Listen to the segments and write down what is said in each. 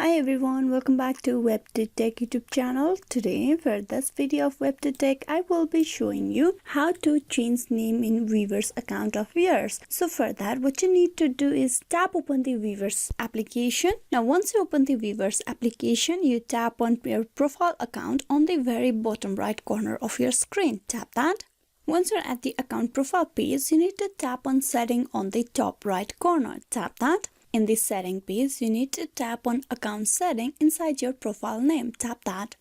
Hi everyone, welcome back to WebToTech YouTube channel. Today for this video of WebToTech, I will be showing you how to change name in Weverse account of yours. So for that, what you need to do is tap open the Weverse application. Now once you open the Weverse application, you tap on your profile account on the very bottom right corner of your screen. Tap that. Once you're at the account profile page, you need to tap on setting on the top right corner. Tap that. In the setting page, you need to tap on account setting inside your profile name. Tap that.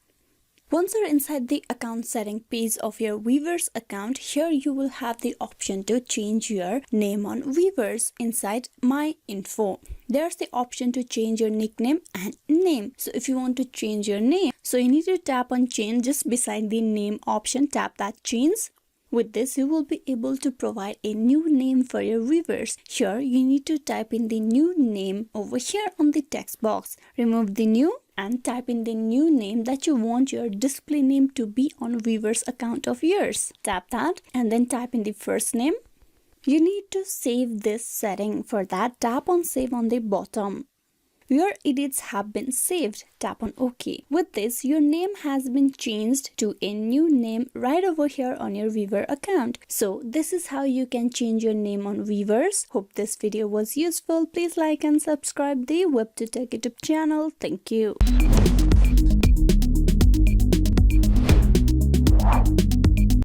Once you're inside the account setting page of your Weverse account, here you will have the option to change your name on Weverse inside My Info. There's the option to change your nickname and name. So if you want to change your name, so you need to tap on change just beside the name option. Tap that change. With this, you will be able to provide a new name for your Weverse. Here, you need to type in the new name over here on the text box. Remove the new and type in the new name that you want your display name to be on Weverse account of yours. Tap that and then type in the first name. You need to save this setting. For that, tap on save on the bottom. Your edits have been saved. Tap on OK. With this, your name has been changed to a new name right over here on your Weverse account. So this is how you can change your name on Weverse. Hope this video was useful. Please like and subscribe the WebToTech YouTube channel. Thank you.